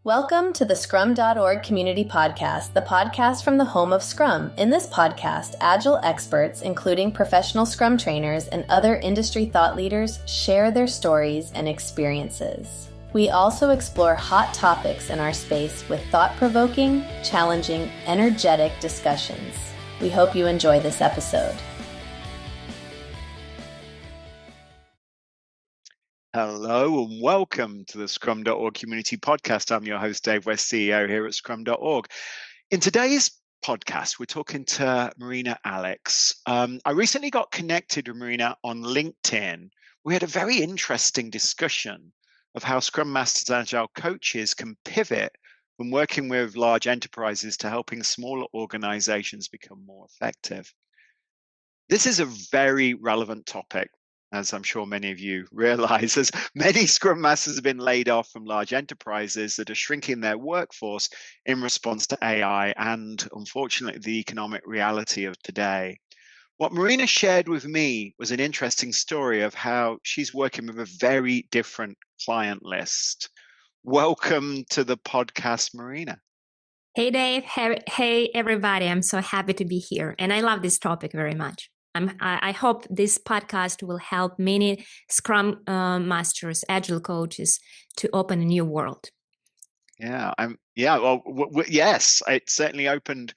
Welcome to the Scrum.org Community Podcast, the podcast from the home of Scrum. In this podcast, Agile experts, including professional Scrum trainers and other industry thought leaders, share their stories and experiences. We also explore hot topics in our space with thought-provoking, challenging, energetic discussions. We hope you enjoy this episode. Hello and welcome to the Scrum.org Community Podcast. I'm your host, Dave West, CEO here at Scrum.org. In today's podcast, we're talking to Marina Alex. I recently got connected with Marina on LinkedIn. We had a very interesting discussion of how Scrum Masters and Agile coaches can pivot from working with large enterprises to helping smaller organizations become more effective. This is a very relevant topic, as I'm sure many of you realize, as many Scrum Masters have been laid off from large enterprises that are shrinking their workforce in response to AI and, unfortunately, the economic reality of today. What Marina shared with me was an interesting story of how she's working with a very different client list. Welcome to the podcast, Marina. Hey, Dave. Hey, everybody. I'm so happy to be here. And I love this topic very much. I hope this podcast will help many Scrum masters, Agile coaches to open a new world. Yes, it certainly opened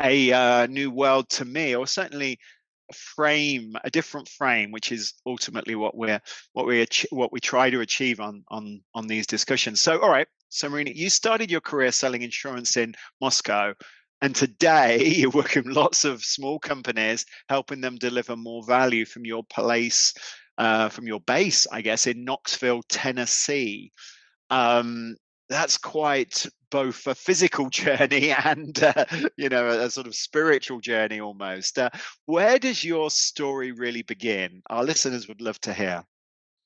a new world to me, or certainly a different frame, which is ultimately what we try to achieve on these discussions. So, all right. So, Marina, you started your career selling insurance in Moscow. And today you're working with lots of small companies, helping them deliver more value from your base, I guess, in Knoxville, Tennessee. That's quite both a physical journey and, a sort of spiritual journey almost. Where does your story really begin? Our listeners would love to hear.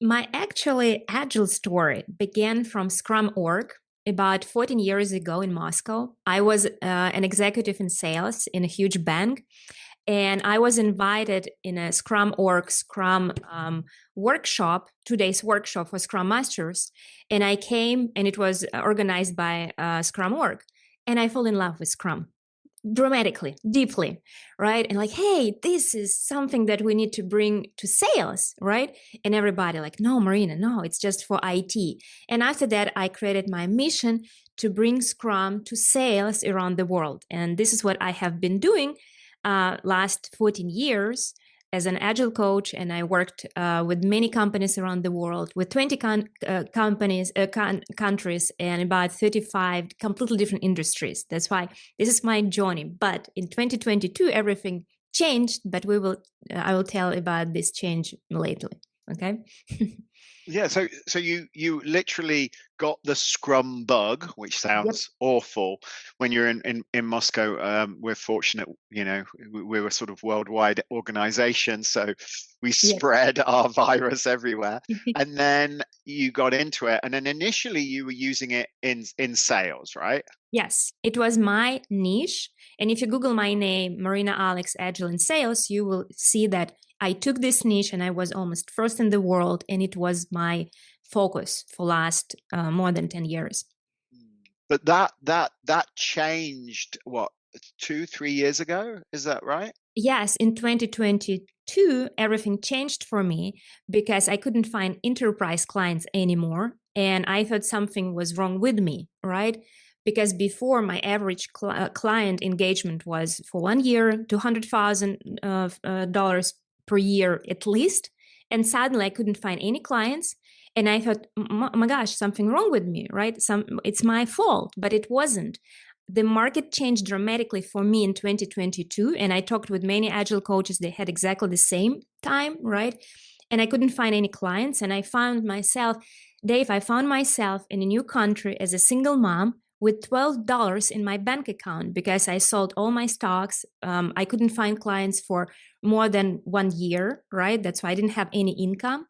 My actually Agile story began from Scrum.org. About 14 years ago in Moscow. I was an executive in sales in a huge bank, and I was invited in a Scrum.org Scrum workshop, 2 days workshop for Scrum Masters. And I came, and it was organized by Scrum.org, and I fell in love with Scrum. Dramatically, deeply, right? And like, hey, this is something that we need to bring to sales, right? And everybody like, no, Marina, no, it's just for IT. And after that, I created my mission to bring Scrum to sales around the world. And this is what I have been doing last 14 years as an Agile coach. And I worked with many companies around the world, with 20 countries and about 35 completely different industries. That's why this is my journey. But in 2022, everything changed, but I will tell about this change later. Okay. Yeah, so you literally got the Scrum bug, which sounds awful. When you're in Moscow, we're fortunate, we're a sort of worldwide organization, so we spread our virus everywhere. And then you got into it, and then initially you were using it in sales, right? Yes, it was my niche. And if you Google my name, Marina Alex, Agile in Sales, you will see that I took this niche and I was almost first in the world, and it was my focus for last more than 10 years. But that changed, what, 2-3 years ago? Is that right? Yes, in 2022, everything changed for me because I couldn't find enterprise clients anymore. And I thought something was wrong with me, right? Because before, my average client engagement was for 1 year, $200,000 per year at least. And suddenly I couldn't find any clients. And I thought, oh my gosh, something wrong with me, right? It's my fault, but it wasn't. The market changed dramatically for me in 2022. And I talked with many Agile coaches. They had exactly the same time, right? And I couldn't find any clients. And I found myself, Dave, in a new country as a single mom with $12 in my bank account because I sold all my stocks. I couldn't find clients for more than 1 year, right? That's why I didn't have any income.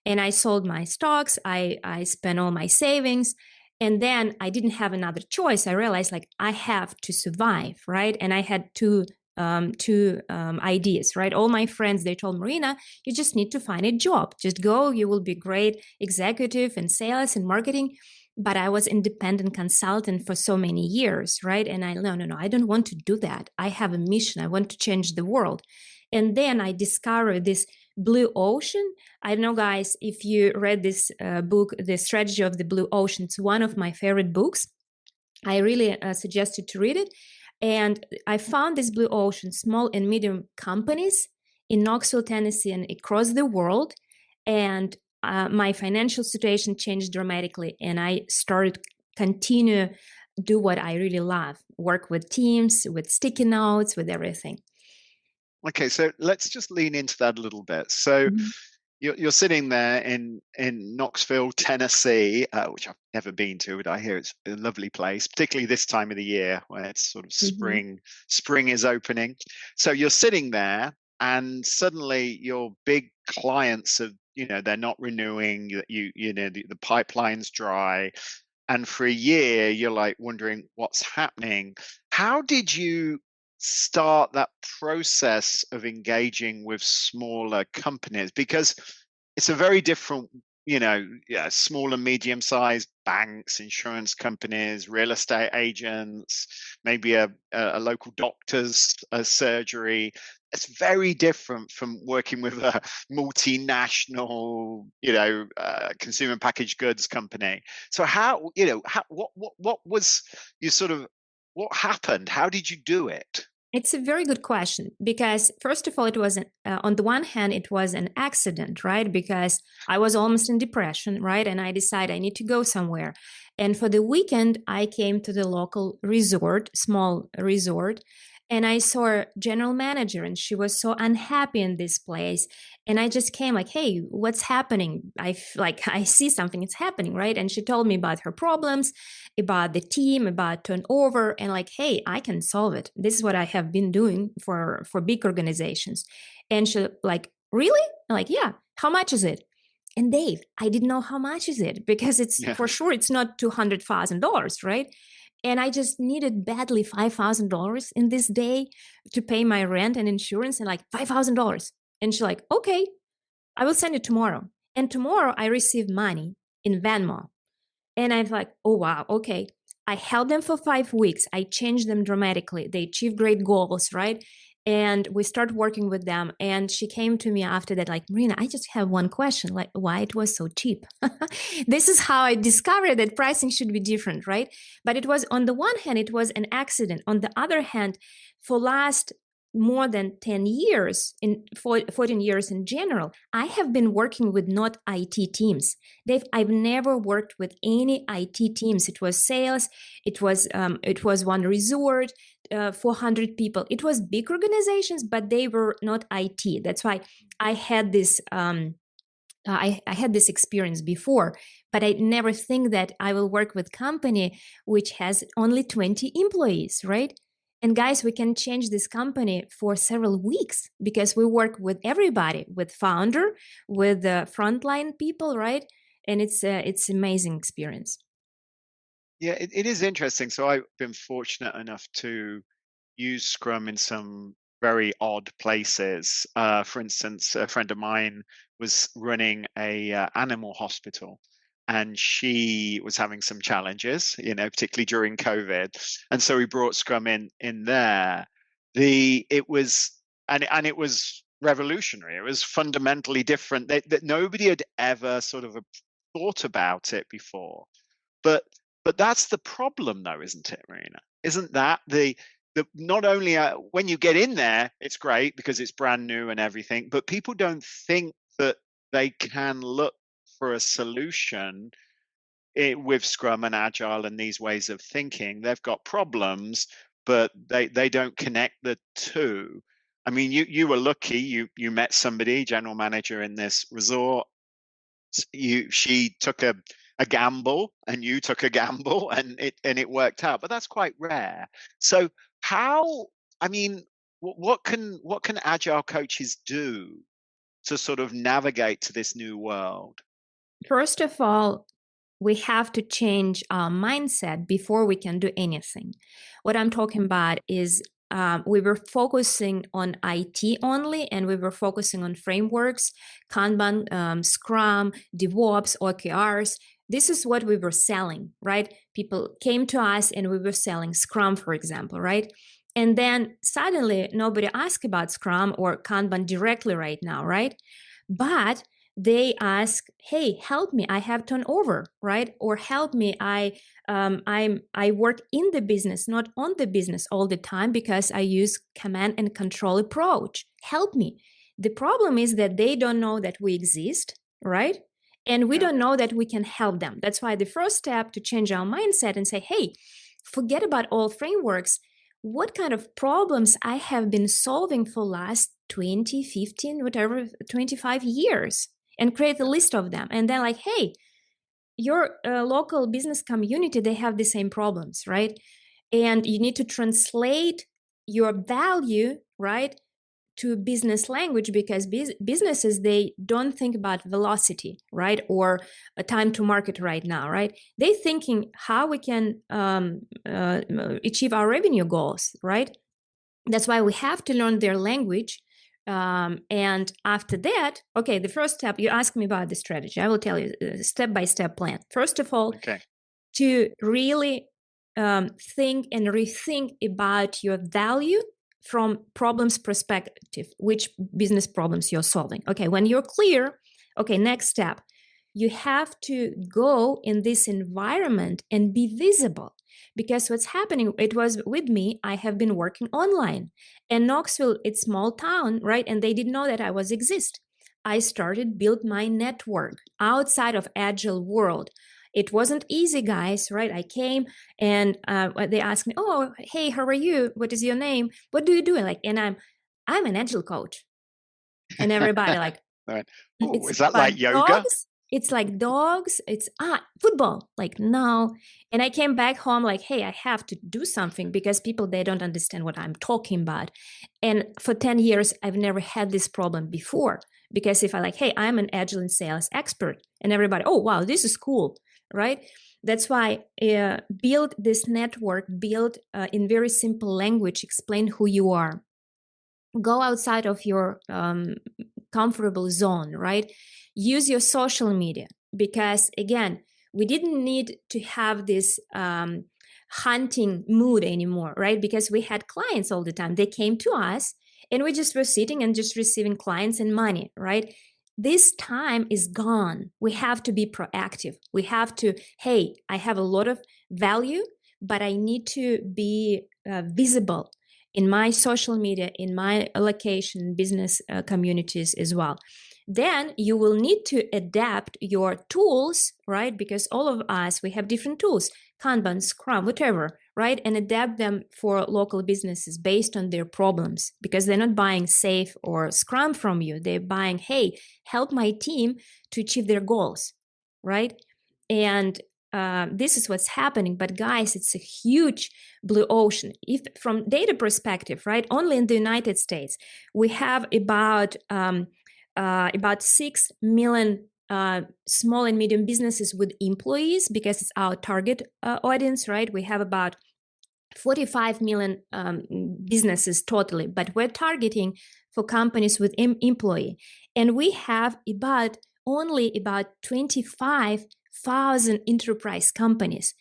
And I sold my stocks. I spent all my savings. And then I didn't have another choice. I realized I have to survive, right? And I had two ideas, right? All my friends, they told Marina, you just need to find a job. Just go, you will be great executive in sales and marketing. but I was independent consultant for so many years, right? And no, I don't want to do that. I have a mission. I want to change the world. And then I discovered this blue ocean. I don't know, guys, if you read this book, The Strategy of the Blue Ocean. It's one of my favorite books. I really suggest you to read it. And I found this blue ocean, small and medium companies in Knoxville, Tennessee, and across the world. And my financial situation changed dramatically, and I started continue do what I really love: work with teams, with sticky notes, with everything. Okay, so let's just lean into that a little bit. So you're sitting there in Knoxville, Tennessee, which I've never been to, but I hear it's a lovely place, particularly this time of the year where it's sort of spring. Spring is opening. So you're sitting there, and suddenly your big clients are, they're not renewing. The pipeline's dry, and for a year you're like wondering what's happening. How did you start that process of engaging with smaller companies? Because it's a very different, small and medium-sized banks, insurance companies, real estate agents, maybe a local doctor's surgery. It's very different from working with a multinational, consumer packaged goods company. So what was you sort of, what happened? How did you do it? It's a very good question, because first of all, it was on the one hand, it was an accident, right? Because I was almost in depression, right? And I decided I need to go somewhere. And for the weekend, I came to the local resort, small resort, and I saw a general manager, and she was so unhappy in this place. And I just came like, hey, what's happening? I see something, it's happening, right? And she told me about her problems, about the team, about turnover, and like, hey, I can solve it. This is what I have been doing for big organizations. And she like, really? I'm like, yeah. How much is it? And Dave, I didn't know how much is it, because it's for sure it's not $200,000, right? And I just needed badly $5,000 in this day to pay my rent and insurance, and like $5,000. And she's like, okay, I will send it tomorrow. And tomorrow I received money in Venmo. And I'm like, oh, wow, okay. I held them for 5 weeks. I changed them dramatically. They achieved great goals, right? And we start working with them. And she came to me after that, like, Marina, I just have one question, like, why it was so cheap? This is how I discovered that pricing should be different, right? But it was, on the one hand, it was an accident. On the other hand, for last more than 10 years, 14 years in general, I have been working with not IT teams. I've never worked with any IT teams. It was sales. It was one resort, 400 people. It was big organizations, but they were not IT. That's why I had this. I had this experience before, but I never think that I will work with company which has only 20 employees, right? And guys, we can change this company for several weeks, because we work with everybody, with founder, with the frontline people, right? And it's amazing experience. Yeah, it is interesting. So I've been fortunate enough to use Scrum in some very odd places. For instance, a friend of mine was running a animal hospital, and she was having some challenges, particularly during COVID. And so we brought Scrum in there. It was revolutionary. It was fundamentally different. That nobody had ever sort of thought about it before. But that's the problem, though, isn't it, Marina? Isn't that the not only when you get in there, it's great because it's brand new and everything, but people don't think that they can look for a solution with Scrum and Agile and these ways of thinking. They've got problems, but they don't connect the two. I mean, you were lucky. You met somebody, general manager in this resort. She took a gamble, and you took a gamble, and it worked out. But that's quite rare. So what can Agile coaches do to sort of navigate to this new world? First of all, we have to change our mindset before we can do anything. What I'm talking about is we were focusing on IT only, and we were focusing on frameworks, Kanban, Scrum, DevOps, OKRs. This is what we were selling, right? People came to us and we were selling Scrum, for example, right? And then suddenly nobody asked about Scrum or Kanban directly right now, right? But they ask, hey, help me, I have turnover, right? Or help me, I work in the business, not on the business all the time because I use command and control approach. Help me. The problem is that they don't know that we exist, right? And we don't know that we can help them. That's why the first step to change our mindset and say, hey, forget about all frameworks. What kind of problems I have been solving for last 20, 15, whatever, 25 years, and create a list of them. And then like, hey, your local business community, they have the same problems, right? And you need to translate your value, right, to business language, because businesses, they don't think about velocity, right, or a time to market right now, right? They thinking how we can achieve our revenue goals, right? That's why we have to learn their language. And after that, okay, the first step, you ask me about the strategy. I will tell you step-by-step plan. First of all, to really think and rethink about your value from problems perspective, which business problems you're solving. Okay, when you're clear, okay, next step, you have to go in this environment and be visible. Because what's happening, it was with me, I have been working online. And Knoxville, it's small town, right? And they didn't know that I was exist. I started build my network outside of Agile world. It wasn't easy, guys, right? I came and they asked me, oh, hey, how are you? What is your name? What do you do? Like, and I'm an Agile coach. And everybody like, right. Oh, is that like yoga? Dogs? It's like dogs. It's football. Like, no. And I came back home like, hey, I have to do something because people, they don't understand what I'm talking about. And for 10 years, I've never had this problem before. Because if I like, hey, I'm an Agile and sales expert, and everybody, oh, wow, this is cool, right? That's why build this network, build in very simple language, explain who you are. Go outside of your comfortable zone, right? Use your social media, because again, we didn't need to have this hunting mood anymore, right? Because we had clients all the time. They came to us and we just were sitting and just receiving clients and money, right? This time is gone. We have to be proactive. We have to, hey, I have a lot of value, but I need to be visible in my social media, in my location, business communities as well. Then you will need to adapt your tools, right? Because all of us, we have different tools, Kanban, Scrum, whatever, right? And adapt them for local businesses based on their problems, because they're not buying Safe or Scrum from you. They're buying, hey, help my team to achieve their goals, right? And this is what's happening. But guys, it's a huge blue ocean. If from data perspective, right, only in the United States, we have about 6 million small and medium businesses with employees, because it's our target audience, right? We have about 45 million businesses totally, but we're targeting for companies with employee. And we have only about 25,000 enterprise companies.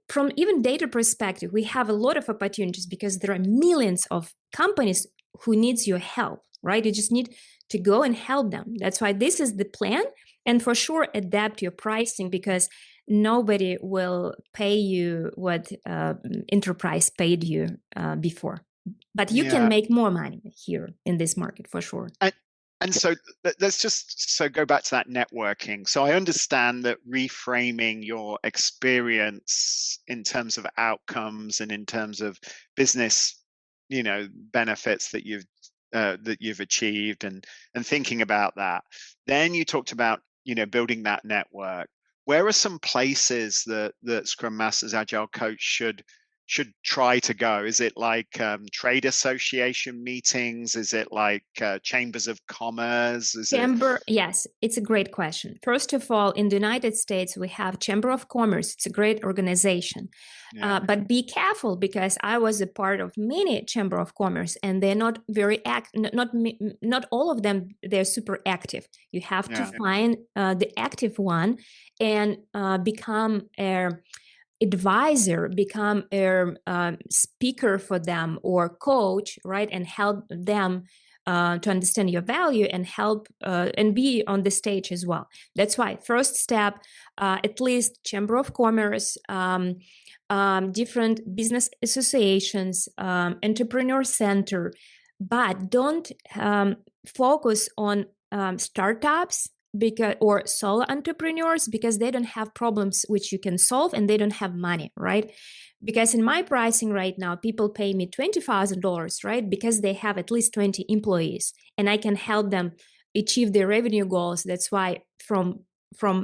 From even data perspective, we have a lot of opportunities because there are millions of companies who needs your help, right? You just need to go and help them. That's why this is the plan. And for sure, adapt your pricing, because nobody will pay you what enterprise paid you before. But you can make more money here in this market for sure. And so let's just go back to that networking. So I understand that reframing your experience in terms of outcomes and in terms of business, benefits that you've achieved, and thinking about that. Then you talked about building that network. Where are some places that Scrum Masters, Agile coach should should try to go? Is it like trade association meetings? Is it like chambers of commerce? Yes, it's a great question. First of all, in the United States, we have Chamber of Commerce. It's a great organization. Yeah. But be careful, because I was a part of many Chamber of Commerce, and they're not very not all of them, they're super active. You have to find the active one and become a advisor, become a speaker for them or coach, right? And help them to understand your value and help and be on the stage as well. That's why first step, at least Chamber of Commerce, different business associations, entrepreneur center, but don't focus on startups or solo entrepreneurs, because they don't have problems which you can solve and they don't have money, right? Because in my pricing right now, people pay me $20,000, right? Because they have at least 20 employees and I can help them achieve their revenue goals. That's why from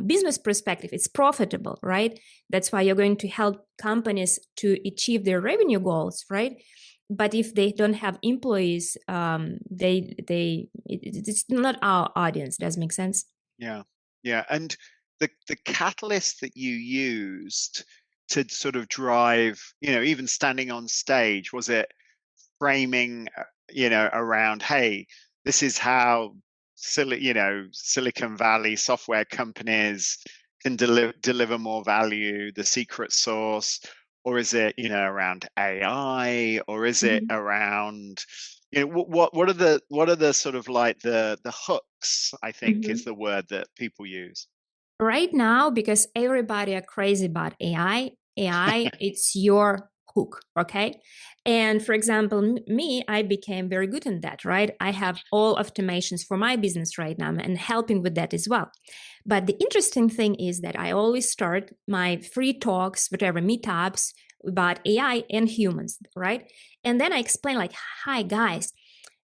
business perspective, it's profitable, right? That's why you're going to help companies to achieve their revenue goals, right? But if they don't have employees, it's not our audience. Does it make sense? Yeah. And the catalyst that you used to sort of drive, even standing on stage, was it framing, around, hey, this is how Silicon Valley software companies can deliver more value, the secret sauce, or is it, around AI, or is it around, what are the sort of like the hooks, I think is the word that people use right now, because everybody are crazy about AI, it's your hook, okay? And for example, me, I became very good in that, right? I have all automations for my business right now and helping with that as well. But the interesting thing is that I always start my free talks, whatever, meetups about AI and humans, right? And then I explain like, hi guys,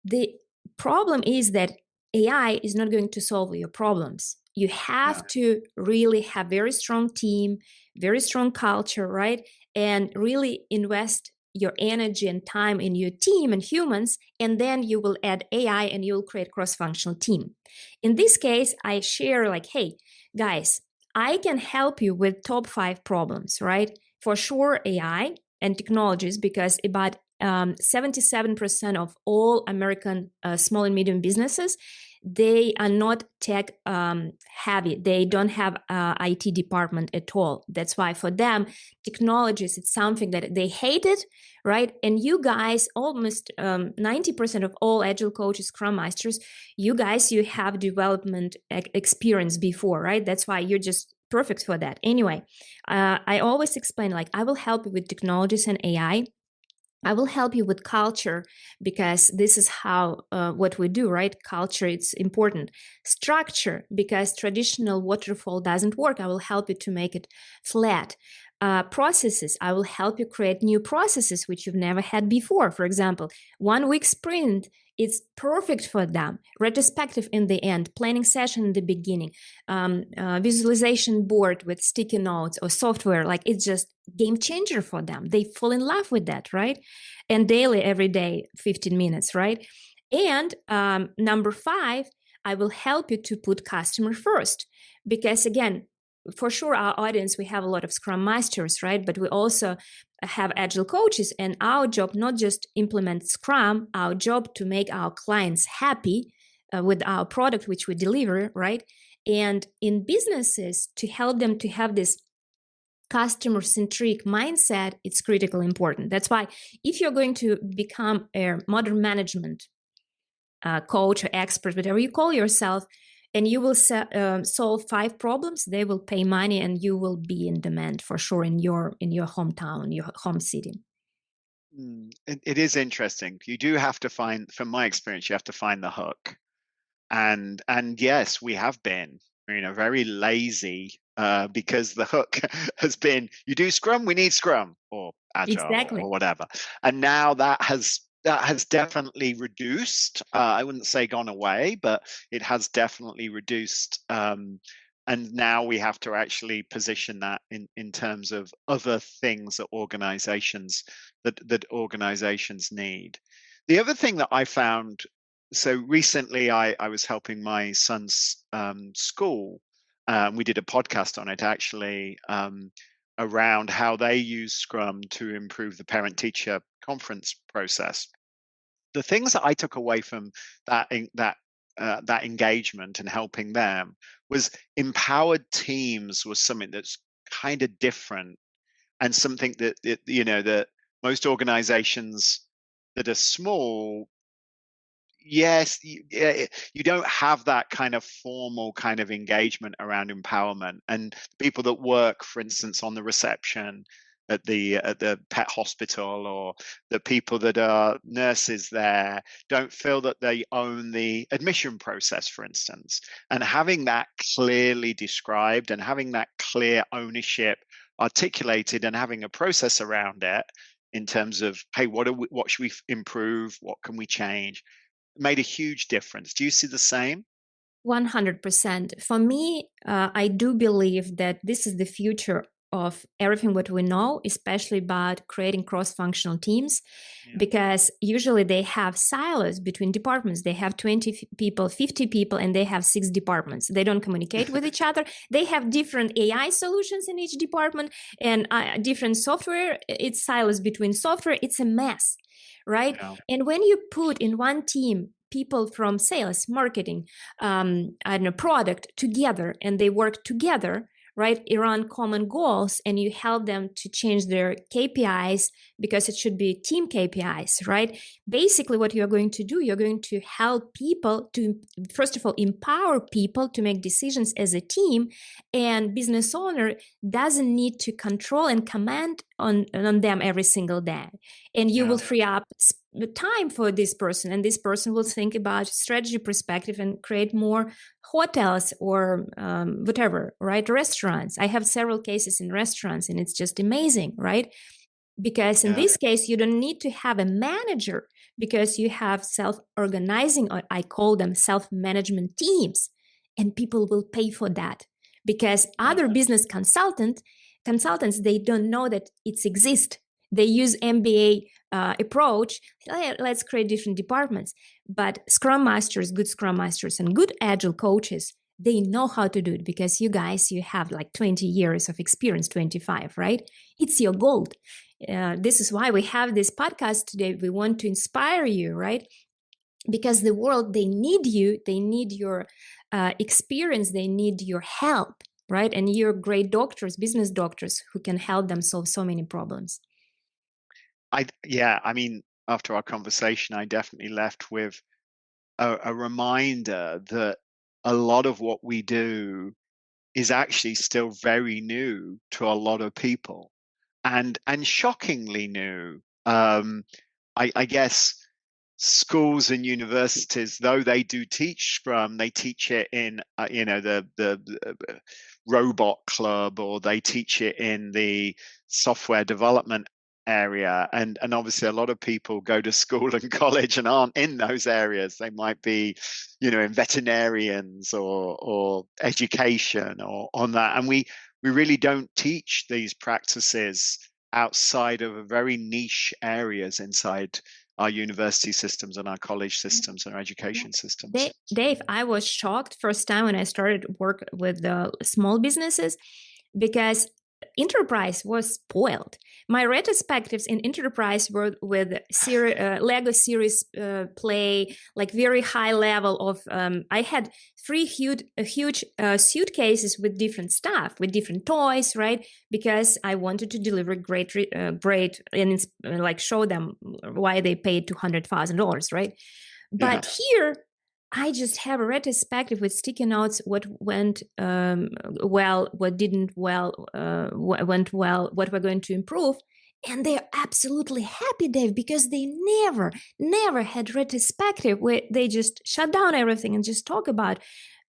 the problem is that AI is not going to solve your problems. You have to really have very strong team, very strong culture, right? And really invest your energy and time in your team and humans, and then you will add AI and you'll create cross-functional team. In this case, I share like, hey, guys, I can help you with top 5 problems, right? For sure, AI and technologies, because about 77% of all American small and medium businesses, they are not tech heavy. They don't have IT department at all. That's why for them, technologies, it's something that they hated, right? And you guys, almost 90% of all Agile coaches, Scrum Masters, you guys, you have development experience before, right? That's why you're just perfect for that. Anyway, I always explain, like, I will help you with technologies and AI. I will help you with culture, because this is how what we do, right? Culture, it's important. Structure, because traditional waterfall doesn't work. I will help you to make it flat. Processes, I will help you create new processes which you've never had before. For example, 1 week sprint, it's perfect for them. Retrospective in the end, planning session in the beginning, visualization board with sticky notes or software, like it's just game changer for them. They fall in love with that, right? And daily, every day, 15 minutes, right? And number 5, I will help you to put customer first, because again, for sure, our audience, we have a lot of Scrum Masters, right? But we also have Agile coaches, and our job not just implement Scrum, our job to make our clients happy with our product which we deliver, right? And in businesses, to help them to have this customer-centric mindset, it's critically important. That's why if you're going to become a modern management coach or expert, whatever you call yourself, and you will solve 5 problems, they will pay money and you will be in demand for sure in your hometown, your home city. It is interesting. You do have to find, from my experience, you have to find the hook. And yes, we have been, very lazy because the hook has been, you do Scrum, we need Scrum, or Agile, exactly, or whatever. And now that has definitely reduced. I wouldn't say gone away, but it has definitely reduced And now we have to actually position that in terms of other things that organizations need. The other thing that I found, so recently I was helping my son's school. We did a podcast on it actually, around how they use Scrum to improve the parent-teacher conference process. The things that I took away from that engagement and helping them was empowered teams was something that's kind of different, and something that that most organizations that are small, yes, you don't have that kind of formal kind of engagement around empowerment. And people that work, for instance, on the reception at the pet hospital, or the people that are nurses there, don't feel that they own the admission process, for instance. And having that clearly described and having that clear ownership articulated and having a process around it in terms of, hey, what should we improve, what can we change, made a huge difference. Do you see the same? 100%. For me, I do believe that this is the future of everything what we know, especially about creating cross-functional teams, because usually they have silos between departments. They have 20 people, 50 people, and they have 6 departments. They don't communicate with each other. They have different AI solutions in each department and different software. It's silos between software. It's a mess, right? Yeah. And when you put in one team people from sales, marketing, product together, and they work together, right, around common goals, and you help them to change their KPIs because it should be team KPIs, right? Basically, what you're going to do, you're going to help people to, first of all, empower people to make decisions as a team, and business owner doesn't need to control and command on them every single day. And you will free up the time for this person, and this person will think about strategy perspective and create more hotels or whatever, right? Restaurants. I have several cases in restaurants, and it's just amazing, right? Because in this case, you don't need to have a manager, because you have self-organizing, or I call them self-management teams, and people will pay for that, because other business consultants, they don't know that it exists. They use MBA approach. Let's create different departments. But Scrum Masters, good Scrum Masters, and good Agile coaches, they know how to do it, because you guys, you have like 20 years of experience, 25, right? It's your gold. This is why we have this podcast today. We want to inspire you, right? Because the world, they need you. They need your experience. They need your help, right? And you're great doctors, business doctors, who can help them solve so many problems. I mean, after our conversation, I definitely left with a reminder that a lot of what we do is actually still very new to a lot of people, and shockingly new. I guess schools and universities, though they do teach Scrum, they teach it in the robot club, or they teach it in the software development area, and obviously a lot of people go to school and college and aren't in those areas. They might be in veterinarians or education or on that, and we really don't teach these practices outside of a very niche areas inside our university systems and our college systems and our education systems. Dave, I was shocked first time when I started work with the small businesses, because enterprise was spoiled. My retrospectives in enterprise were with Lego series play, like very high level of. I had 3 huge suitcases with different stuff, with different toys, right? Because I wanted to deliver great, and like show them why they paid $200,000, right? But here, I just have a retrospective with sticky notes, what went well, what didn't what went well, what we're going to improve. And they're absolutely happy, Dave, because they never had retrospective where they just shut down everything and just talk about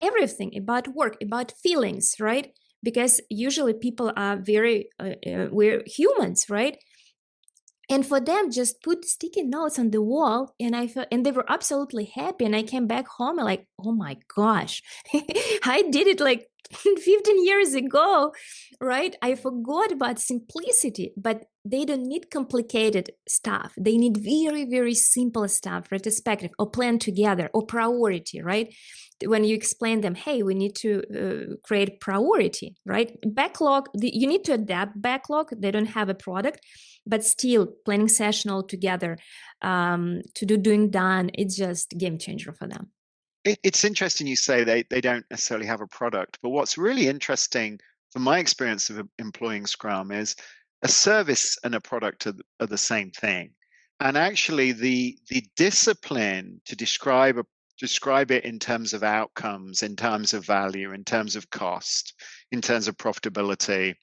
everything, about work, about feelings, right? Because usually people are we're humans, right? And for them, just put sticky notes on the wall, and I felt, and they were absolutely happy. And I came back home and like, oh my gosh, I did it like 15 years ago, right? I forgot about simplicity, but they don't need complicated stuff. They need very, very simple stuff, retrospective or plan together or priority, right? When you explain them, hey, we need to create priority, right? Backlog, you need to adapt backlog. They don't have a product, but still planning session all together to do doing done. It's just game changer for them. It's interesting you say they don't necessarily have a product, but what's really interesting from my experience of employing Scrum is a service and a product are the same thing. And actually the discipline to describe it in terms of outcomes, in terms of value, in terms of cost, in terms of profitability,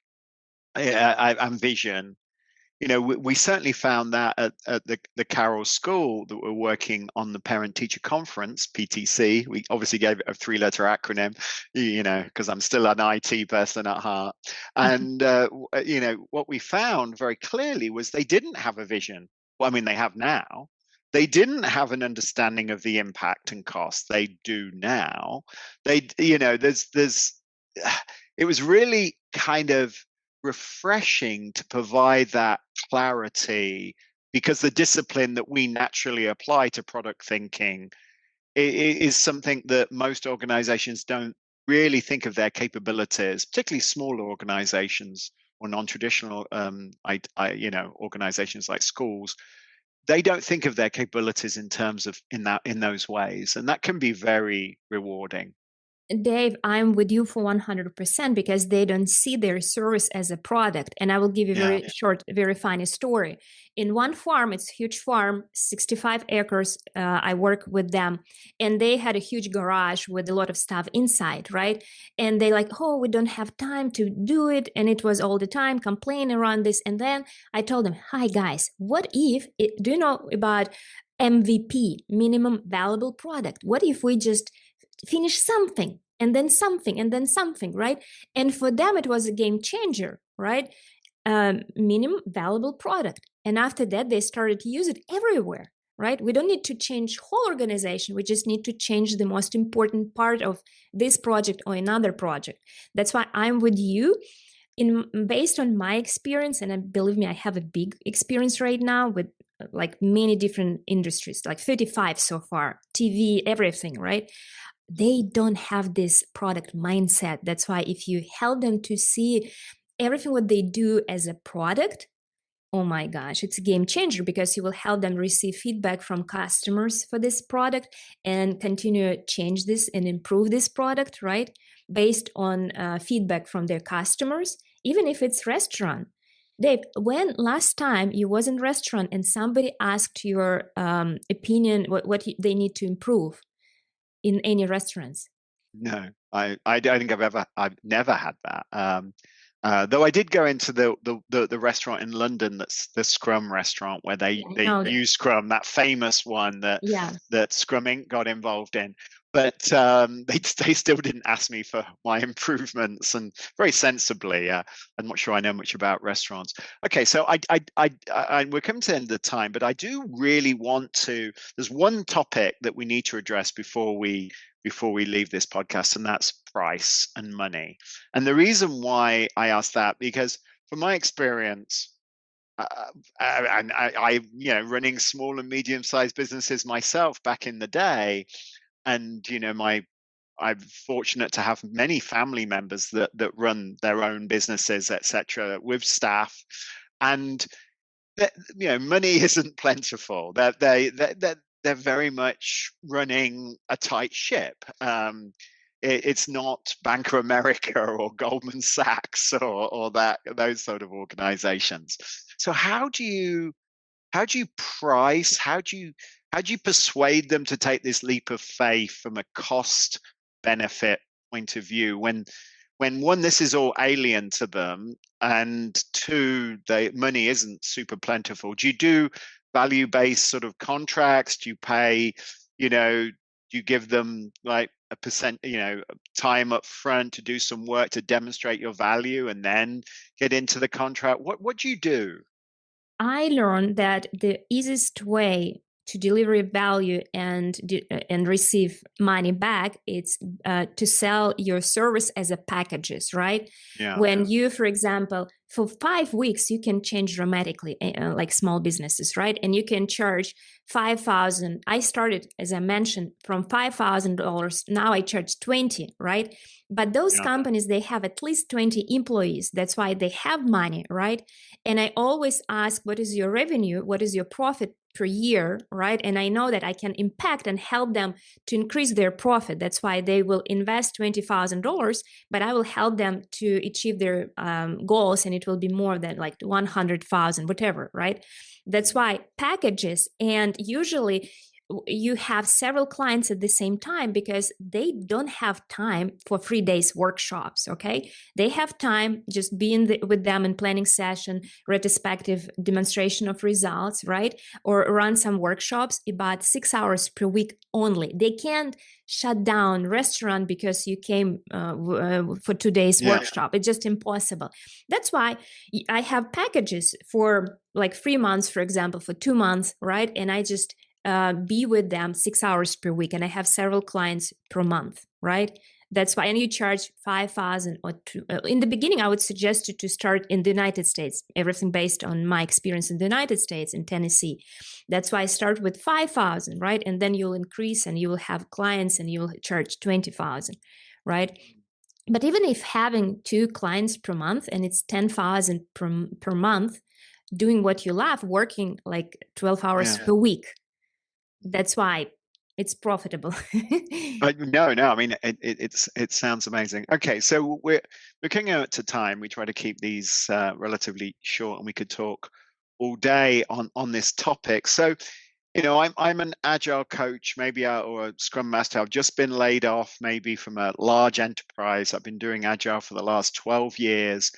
and vision. We certainly found that at the Carroll School that we're working on the Parent Teacher Conference, PTC. We obviously gave it a 3-letter acronym, because I'm still an IT person at heart. And, what we found very clearly was they didn't have a vision. Well, I mean, they have now. They didn't have an understanding of the impact and cost. They do now. It was really kind of refreshing to provide that clarity, because the discipline that we naturally apply to product thinking is something that most organizations don't really think of their capabilities, particularly smaller organizations or non-traditional organizations like schools. They don't think of their capabilities in terms of in those ways, and that can be very rewarding. Dave, I'm with you for 100% because they don't see their service as a product. And I will give you a very short, very funny story. In one farm, it's a huge farm, 65 acres. I work with them, and they had a huge garage with a lot of stuff inside, right? And they like, oh, we don't have time to do it. And it was all the time complaining around this. And then I told them, hi, guys, what if, do you know about MVP, minimum valuable product? What if we just finish something and then something and then something, right? And for them, it was a game changer, right? Minimum valuable product. And after that, they started to use it everywhere, right? We don't need to change whole organization. We just need to change the most important part of this project or another project. That's why I'm with you. Based on my experience, and believe me, I have a big experience right now with like many different industries, like 35 so far, TV, everything, right? They don't have this product mindset. That's why if you help them to see everything what they do as a product, oh my gosh, it's a game changer, because you will help them receive feedback from customers for this product and continue to change this and improve this product, right? Based on feedback from their customers, even if it's restaurant. Dave, when last time you was in restaurant and somebody asked your opinion, what they need to improve in any restaurants? No, I don't think I've never had that. Though I did go into the restaurant in London, that's the Scrum restaurant, where they use Scrum, that famous one that Scrum Inc. got involved in. But they still didn't ask me for my improvements, and very sensibly. I'm not sure I know much about restaurants. Okay, so we're coming to the end of the time, but I do really want to. There's one topic that we need to address before we leave this podcast, and that's price and money. And the reason why I ask that, because from my experience, and I running small and medium-sized businesses myself back in the day, and I'm fortunate to have many family members that run their own businesses, etc., with staff, and money isn't plentiful. They're very much running a tight ship. It's not Bank of America or Goldman Sachs or those sort of organizations. So how do you price? How do you persuade them to take this leap of faith from a cost benefit point of view when one, this is all alien to them, and two, money isn't super plentiful? Do you do value-based sort of contracts? Do you pay, do you give them like a percent, time up front to do some work to demonstrate your value and then get into the contract? What do you do? I learned that the easiest way to deliver value and receive money back, it's to sell your service as a packages, right? Yeah. When you, for example, for 5 weeks, you can change dramatically, like small businesses, right? And you can charge 5,000. I started, as I mentioned, from $5,000. Now I charge 20, right? But those companies, they have at least 20 employees. That's why they have money, right? And I always ask, what is your revenue? What is your profit per year, right? And I know that I can impact and help them to increase their profit. That's why they will invest $20,000, but I will help them to achieve their goals, and it will be more than like 100,000, whatever, right? That's why packages, and usually you have several clients at the same time because they don't have time for 3 days workshops. Okay, they have time just being with them in planning session, retrospective demonstration of results, right? Or run some workshops about 6 hours per week only. They can't shut down restaurant because you came for 2 days workshop. It's just impossible. That's why I have packages for like 3 months, for example, for 2 months, right? And I just be with them 6 hours per week, and I have several clients per month, right? That's why, and you charge 5,000 or in the beginning, I would suggest you to start in the United States, everything based on my experience in the United States, in Tennessee. That's why I start with 5,000, right? And then you'll increase and you will have clients and you'll charge 20,000, right? But even if having 2 clients per month and it's 10,000 per month, doing what you love, working like 12 hours per week, that's why it's profitable. No. I mean, it sounds amazing. Okay, so we're coming out to time. We try to keep these relatively short, and we could talk all day on this topic. So, I'm an agile coach, maybe or a scrum master. I've just been laid off, maybe from a large enterprise. I've been doing agile for the last 12 years.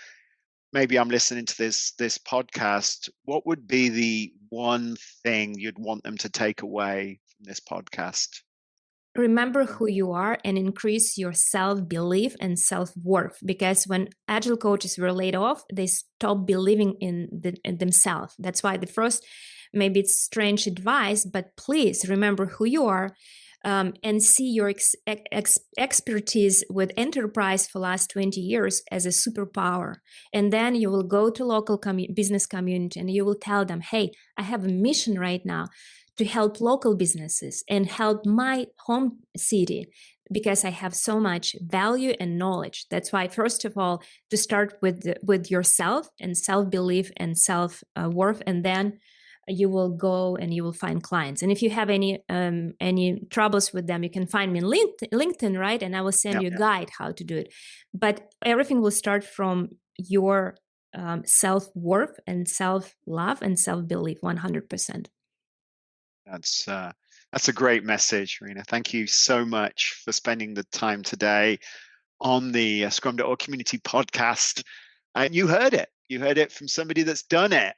Maybe I'm listening to this podcast. What would be the one thing you'd want them to take away from this podcast? Remember who you are and increase your self-belief and self-worth, because when agile coaches were laid off, they stopped believing in themselves. That's why the first, maybe it's strange advice, but please remember who you are. And see your expertise with enterprise for last 20 years as a superpower. And then you will go to local business community and you will tell them, hey, I have a mission right now to help local businesses and help my home city, because I have so much value and knowledge. That's why, first of all, to start with yourself and self-belief and self-worth, and then you will go and you will find clients. And if you have any troubles with them, you can find me on LinkedIn, right? And I will send you a guide how to do it. But everything will start from your self-worth and self-love and self-belief, 100%. That's a great message, Marina. Thank you so much for spending the time today on the Scrum.org community podcast. And you heard it from somebody that's done it.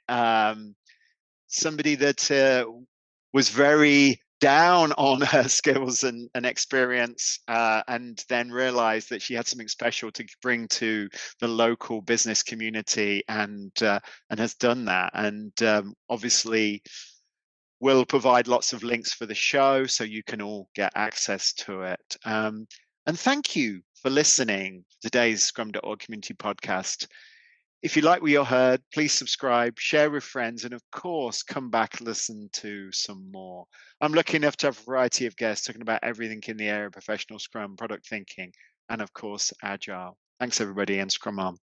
Somebody that was very down on her skills and experience, and then realized that she had something special to bring to the local business community, and has done that. And obviously, we'll provide lots of links for the show so you can all get access to it. And thank you for listening to today's Scrum.org community podcast. If you like what you heard, please subscribe, share with friends, and of course, come back and listen to some more. I'm lucky enough to have a variety of guests talking about everything in the area of professional Scrum, product thinking, and of course, Agile. Thanks, everybody, and Scrum on.